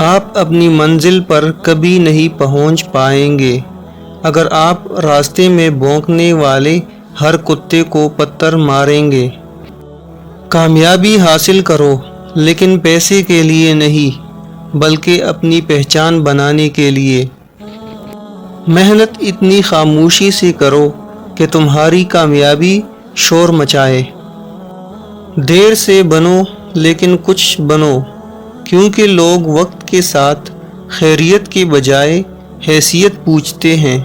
آپ اپنی منزل پر کبھی نہیں پہنچ پائیں گے اگر آپ راستے میں بھونکنے والے ہر کتے کو پتھر ماریں گے۔ کامیابی حاصل کرو لیکن پیسے کے لیے نہیں بلکہ اپنی پہچان بنانے کے لیے۔ محنت اتنی خاموشی سے کرو کہ تمہاری کامیابی شور مچائے۔ دیر سے بنو لیکن کچھ بنو، کیونکہ لوگ وقت کے ساتھ خیریت کے بجائے حیثیت پوچھتے ہیں۔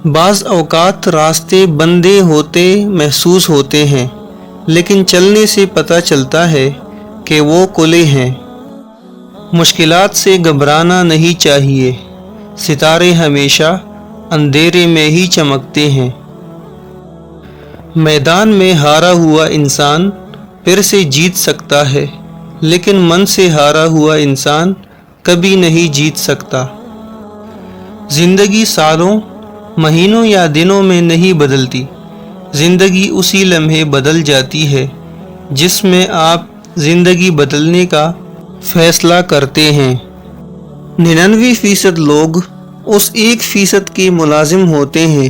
بعض اوقات راستے بندے ہوتے محسوس ہوتے ہیں لیکن چلنے سے پتہ چلتا ہے کہ وہ کھلے ہیں۔ مشکلات سے گھبرانا نہیں چاہیے، ستارے ہمیشہ اندھیرے میں ہی چمکتے ہیں۔ میدان میں ہارا ہوا انسان پھر سے جیت سکتا ہے لیکن من سے ہارا ہوا انسان کبھی نہیں جیت سکتا۔ زندگی سالوں، مہینوں یا دنوں میں نہیں بدلتی، زندگی اسی لمحے بدل جاتی ہے جس میں آپ زندگی بدلنے کا فیصلہ کرتے ہیں۔ 99% لوگ اس 1% کے ملازم ہوتے ہیں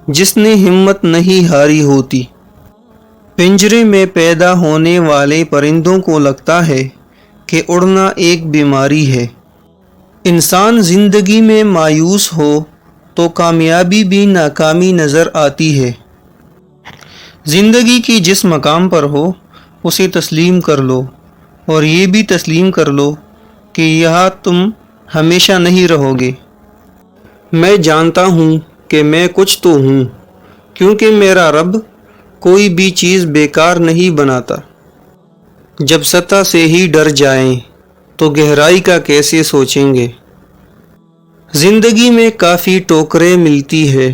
جس نے ہمت نہیں ہاری ہوتی۔ پنجرے میں پیدا ہونے والے پرندوں کو لگتا ہے کہ اڑنا ایک بیماری ہے۔ انسان زندگی میں مایوس ہو تو کامیابی بھی ناکامی نظر آتی ہے۔ زندگی کی جس مقام پر ہو اسے تسلیم کر لو، اور یہ بھی تسلیم کر لو کہ یہاں تم ہمیشہ نہیں رہو گے۔ میں جانتا ہوں کہ میں کچھ تو ہوں، کیونکہ میرا رب کوئی بھی چیز بیکار نہیں بناتا۔ جب سطح سے ہی ڈر جائیں تو گہرائی کا کیسے سوچیں گے۔ زندگی میں کافی ٹوکریں ملتی ہے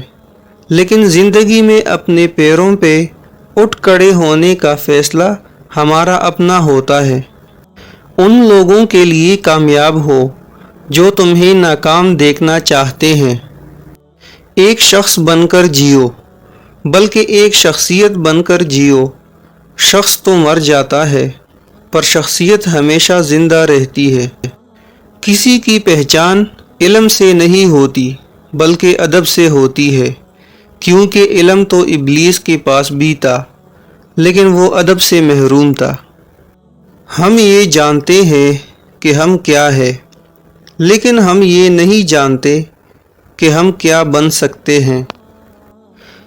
لیکن زندگی میں اپنے پیروں پہ اٹھ کھڑے ہونے کا فیصلہ ہمارا اپنا ہوتا ہے۔ ان لوگوں کے لیے کامیاب ہو جو تمہیں ناکام دیکھنا چاہتے ہیں۔ ایک شخص بن کر جیو بلکہ ایک شخصیت بن کر جیو۔ شخص تو مر جاتا ہے پر شخصیت ہمیشہ زندہ رہتی ہے۔ کسی کی پہچان علم سے نہیں ہوتی بلکہ ادب سے ہوتی ہے، کیونکہ علم تو ابلیس کے پاس بھی تھا لیکن وہ ادب سے محروم تھا۔ ہم یہ جانتے ہیں کہ ہم کیا ہے، لیکن ہم یہ نہیں جانتے کہ ہم کیا بن سکتے ہیں۔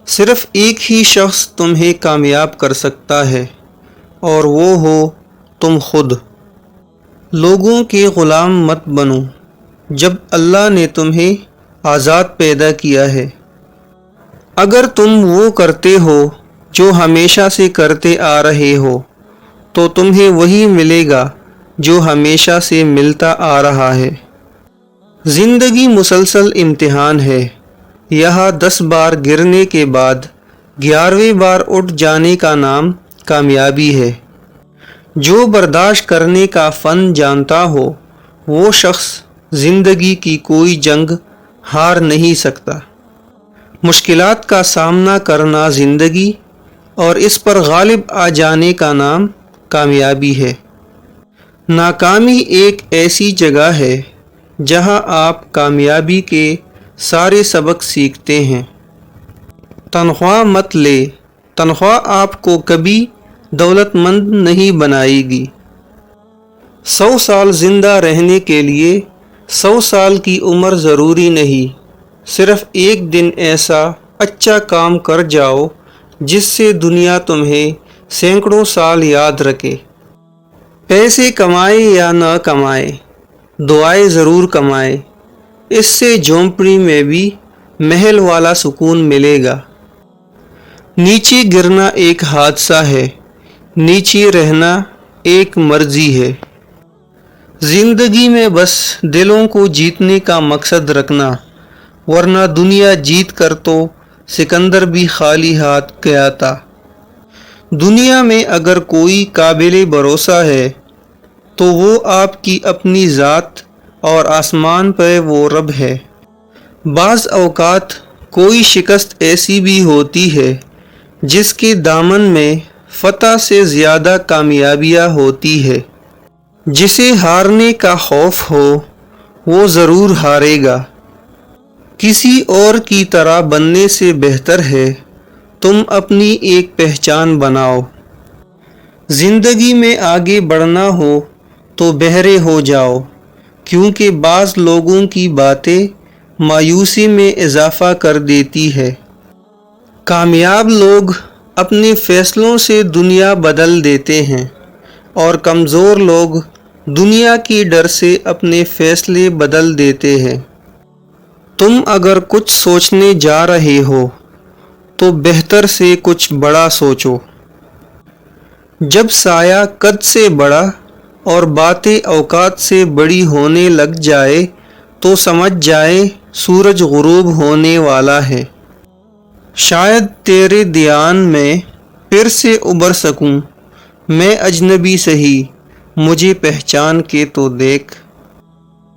صرف ایک ہی شخص تمہیں کامیاب کر سکتا ہے اور وہ ہو تم خود۔ لوگوں کے غلام مت بنو جب اللہ نے تمہیں آزاد پیدا کیا ہے۔ اگر تم وہ کرتے ہو جو ہمیشہ سے کرتے آ رہے ہو تو تمہیں وہی ملے گا جو ہمیشہ سے ملتا آ رہا ہے۔ زندگی مسلسل امتحان ہے۔ یہاں 10 بار گرنے کے بعد 11ویں بار اٹھ جانے کا نام کامیابی ہے۔ جو برداشت کرنے کا فن جانتا ہو وہ شخص زندگی کی کوئی جنگ ہار نہیں سکتا۔ مشکلات کا سامنا کرنا زندگی اور اس پر غالب آ جانے کا نام کامیابی ہے۔ ناکامی ایک ایسی جگہ ہے جہاں آپ کامیابی کے سارے سبق سیکھتے ہیں۔ تنخواہ مت لے، تنخواہ آپ کو کبھی دولت مند نہیں بنائے گی۔ 100 سال زندہ رہنے کے لیے 100 سال کی عمر ضروری نہیں، صرف ایک دن ایسا اچھا کام کر جاؤ جس سے دنیا تمہیں سینکڑوں سال یاد رکھے۔ پیسے کمائے یا نہ کمائے، دعائیں ضرور کمائے، اس سے جھونپڑی میں بھی محل والا سکون ملے گا۔ نیچے گرنا ایک حادثہ ہے، نیچے رہنا ایک مرضی ہے۔ زندگی میں بس دلوں کو جیتنے کا مقصد رکھنا، ورنہ دنیا جیت کر تو سکندر بھی خالی ہاتھ گیا تھا۔ دنیا میں اگر کوئی قابل بھروسہ ہے تو وہ آپ کی اپنی ذات اور آسمان پہ وہ رب ہے۔ بعض اوقات کوئی شکست ایسی بھی ہوتی ہے جس کے دامن میں فتح سے زیادہ کامیابیاں ہوتی ہے۔ جسے ہارنے کا خوف ہو وہ ضرور ہارے گا۔ کسی اور کی طرح بننے سے بہتر ہے تم اپنی ایک پہچان بناؤ۔ زندگی میں آگے بڑھنا ہو تو بہرے ہو جاؤ، کیونکہ بعض لوگوں کی باتیں مایوسی میں اضافہ کر دیتی ہے۔ کامیاب لوگ اپنے فیصلوں سے دنیا بدل دیتے ہیں اور کمزور لوگ دنیا کے ڈر سے اپنے فیصلے بدل دیتے ہیں۔ تم اگر کچھ سوچنے جا رہے ہو تو بہتر سے کچھ بڑا سوچو۔ جب سایہ قد سے بڑا اور باتیں اوقات سے بڑی ہونے لگ جائے تو سمجھ جائے سورج غروب ہونے والا ہے۔ شاید تیرے دھیان میں پھر سے ابھر سکوں، میں اجنبی سہی، مجھے پہچان کے تو دیکھ۔